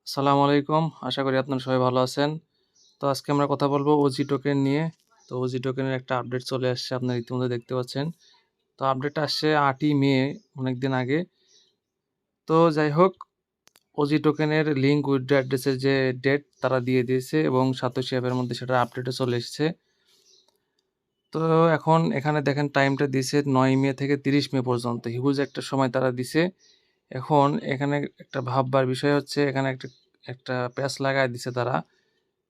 আসসালামু আলাইকুম। আশা করি আপনারা সবাই ভালো আছেন। তো আজকে আমরা কথা বলবো ওজি টোকেন নিয়ে। তো ওজি টোকেনের একটা আপডেট চলে আসছে, আপনারা ইতিমধ্যে দেখতে পাচ্ছেন। তো আপডেটটা আসছে ৮ই মে, অনেকদিন আগে। তো যাই হোক, ওজি টোকেনের লিঙ্ক উইথড্র অ্যাড্রেসের যে ডেট তারা দিয়ে দিয়েছে এবং সাতোশি অ্যাপের মধ্যে সেটার আপডেটও চলে এসেছে। তো এখন এখানে দেখেন টাইমটা দিছে ৯ মে থেকে ৩০ মে পর্যন্ত। হিউজ একটা সময় তারা দিছে। এখন এখানে একটা ভাববার বিষয় হচ্ছে, এখানে একটা একটা প্যাচ লাগায় দিছে তারা।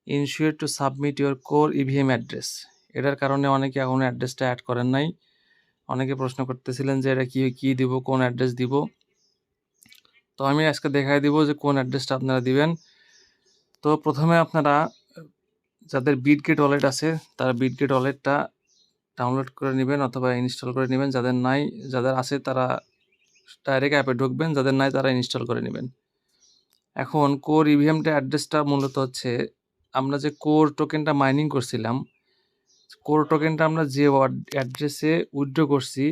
Ensure to submit your core EVM address. এটার কারণে অনেকে এখনও অ্যাড্রেসটা অ্যাড করেন নাই। অনেকে প্রশ্ন করতেছিলেন যে এটা কী দিব, কোন অ্যাড্রেস দিব। তো আমি আজকে দেখাই দিব যে কোন অ্যাড্রেসটা আপনারা দিবেন। তো প্রথমে আপনারা যাদের বিটগেট ওয়ালেট আছে তারা বিটগেট ওয়ালেটটা ডাউনলোড করে নেবেন অথবা ইনস্টল করে নেবেন। যাদের আছে তারা ডাইরেক্ট অ্যাপে ঢুকবেন, যাদের নাই তারা ইনস্টল করে নেবেন। এখন কোর ইভিএমটা অ্যাড্রেসটা মূলত হচ্ছে, আমরা যে কোর টোকেনটা মাইনিং করছিলাম, কোর টোকেনটা আমরা যে অ্যাড্রেসে উইথড্র করছি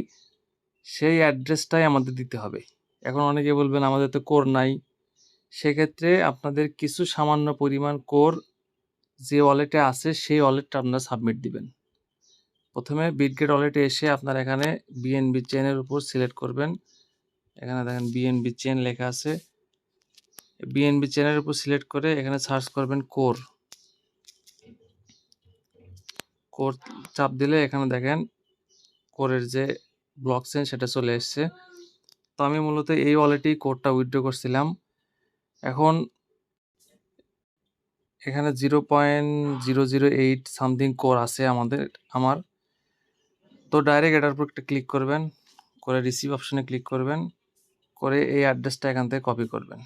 সেই অ্যাড্রেসটাই আমাদের দিতে হবে। এখন অনেকে বলবেন আমাদের তো কোর নাই, সেক্ষেত্রে আপনাদের কিছু সামান্য পরিমাণ কোর যে ওয়ালেটে আছে সেই ওয়ালেটটা আপনারা সাবমিট দিবেন। প্রথমে বিটগেট ওয়ালেটে এসে আপনারা এখানে বিএনবি চেনের উপর সিলেক্ট করবেন। এখানে দেখেন বিএনবি চেন লেখা আছে। বিএনবি চেনের উপর সিলেক্ট করে এখানে সার্চ করবেন কোর চাপ দিলে এখানে দেখেন কোরের যে ব্লক চেন সেটা চলে এসছে। তো আমি মূলত এই ওয়ালেটেই কোডটা উইথড্র করছিলাম। এখন এখানে 0.008 সামথিং কোর আছে আমার। তো ডাইরেক্ট এটার উপর একটা ক্লিক করবেন, করে রিসিভ অপশনে ক্লিক করবেন, করে এই অ্যাড্রেসটা এখান থেকে কপি করবেন।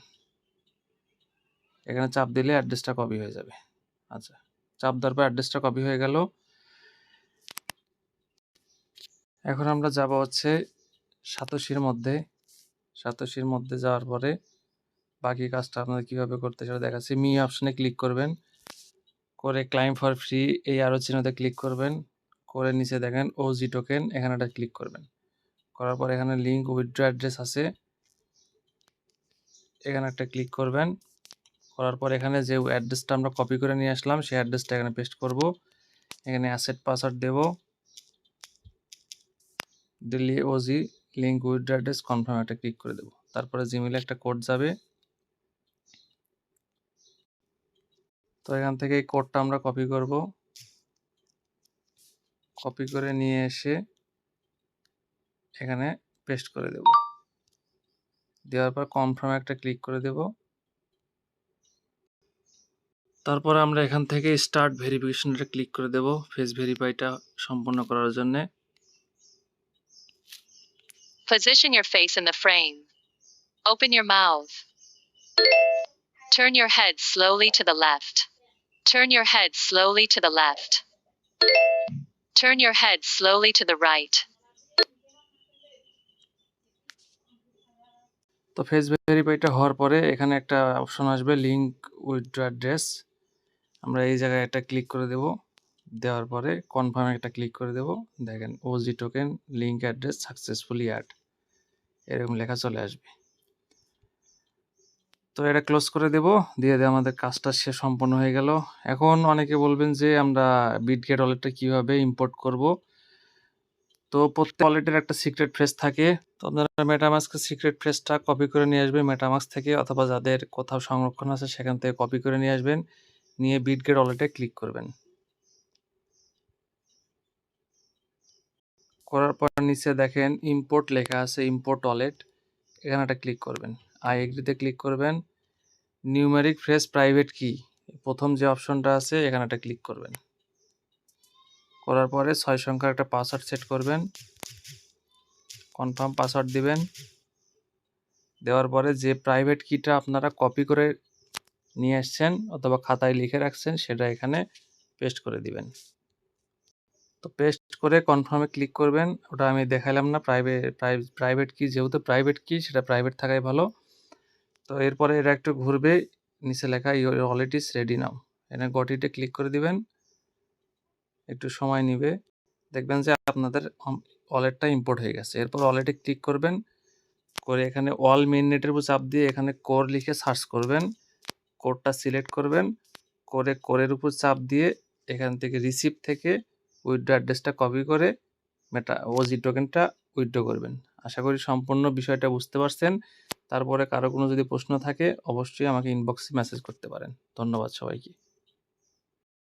এখানে চাপ দিলে অ্যাড্রেসটা কপি হয়ে যাবে। আচ্ছা, চাপ দেওয়ার পর অ্যাড্রেসটা কপি হয়ে গেল। এখন আমরা যাব হচ্ছে সাতোশির মধ্যে যাওয়ার পরে বাকি কাজটা আপনাদের কীভাবে করতে সেটা দেখাচ্ছি। মি অপশনে ক্লিক করবেন, করে ক্লাইম ফর ফ্রি এই আরো চিহ্নতে ক্লিক করবেন, করে নিচে দেখেন ওজি টোকেন, এখানে একটা ক্লিক করবেন। করার পর এখানে লিঙ্ক উইথড্র অ্যাড্রেস আছে, এখানে একটা ক্লিক করবেন। করার পর এখানে যে অ্যাড্রেসটা আমরা কপি করে নিয়ে আসলাম সেই অ্যাড্রেসটা এখানে পেস্ট করব। এখানে অ্যাসেট পাসওয়ার্ড দেব, দিল্লি ওজি লিঙ্ক উইথড্র অ্যাড্রেস কনফার্ম একটা ক্লিক করে দেব। তারপরে জিমেইলে একটা কোড যাবে। তো এখান থেকে এই কোডটা আমরা কপি করব, কপি করে নিয়ে এসে এখানে পেস্ট করে দেব। দেওয়ার পর কনফার্ম একটা ক্লিক করে দেব। তারপর আমরা এখান থেকে স্টার্ট ভেরিফিকেশনটা ক্লিক করে দেব ফেস ভেরিফাইটা সম্পন্ন করার জন্য। Position your face in the frame. Open your mouth. Turn your head slowly to the left. Turn your head slowly to the left. Turn your head slowly to the right. তো face ভেরিফাইটা হওয়ার পরে এখানে একটা option আসবে link withdraw address. আমরা এই জায়গায় একটা ক্লিক করে দেব, দেওয়ার পরে কনফার্মে একটা ক্লিক করে দেব। দেখেন OG token link address successfully add, এরকম লেখা চলে আসবে। তো এটা ক্লোজ করে দেব, দিয়ে আমাদের কাজটা শেষ সম্পন্ন হয়ে গেল। এখন অনেকে বলবেন যে আমরা বিটগেট ওয়ালেটটা কীভাবে ইম্পোর্ট করব। তো প্রত্যেক ওয়ালেটের একটা সিক্রেট ফ্রেজ থাকে। তো আপনারা মেটামাস্কের সিক্রেট ফ্রেজটা কপি করে নিয়ে আসবেন মেটামাস্ক থেকে, অথবা যাদের কোথাও সংরক্ষণ আছে সেখান থেকে কপি করে নিয়ে আসবেন, নিয়ে বিটগেট ওয়ালেটে ক্লিক করবেন। করার পর নিচে দেখেন ইম্পোর্ট লেখা আছে, ইম্পোর্ট ওয়ালেট, এখানে একটা ক্লিক করবেন। আই এগ্রিতে ক্লিক করবেন। নিউমেরিক ফ্রেজ প্রাইভেট কি, প্রথম যে অপশনটা আছে এখানে একটা ক্লিক করবেন। করার পরে 6 সংখ্যার একটা পাসওয়ার্ড সেট করবেন, কনফার্ম পাসওয়ার্ড দিবেন। দেওয়ার পরে যে প্রাইভেট কিটা আপনারা কপি করে নিয়ে আসছেন অথবা খাতায় লিখে রাখছেন সেটা এখানে পেস্ট করে দিবেন। তো পেস্ট করে কনফার্মে ক্লিক করবেন। ওটা আমি দেখাইলাম না, প্রাইভেট কি, যেহেতু প্রাইভেট কি সেটা প্রাইভেট থাকাই ভালো। তো এরপরে এটা একটু ঘুরবে, নিচে লেখা ইউর ওয়ালেট ইজ রেডি নাও, এখানে গট ইটে ক্লিক করে দিবেন। একটু সময় নিবে, দেখবেন যে আপনাদের ওয়ালেটটা ইম্পোর্ট হয়ে গেছে। এরপর ওয়ালেটে ক্লিক করবেন, করে এখানে অল মেইন নেটের উপর চাপ দিয়ে এখানে কোর লিখে সার্চ করবেন। কোডটা সিলেক্ট করবেন, করে কোডের উপর চাপ দিয়ে এখান থেকে রিসিপ্ট থেকে উইথড্র অ্যাড্রেসটা কপি করে ওজি টোকেনটা উইথড্র করবেন। আশা করি সম্পূর্ণ বিষয়টা বুঝতে পারছেন। তারপরে কারো কোনো যদি প্রশ্ন থাকে অবশ্যই আমাকে ইনবক্সে মেসেজ করতে পারেন। ধন্যবাদ সবাইকে।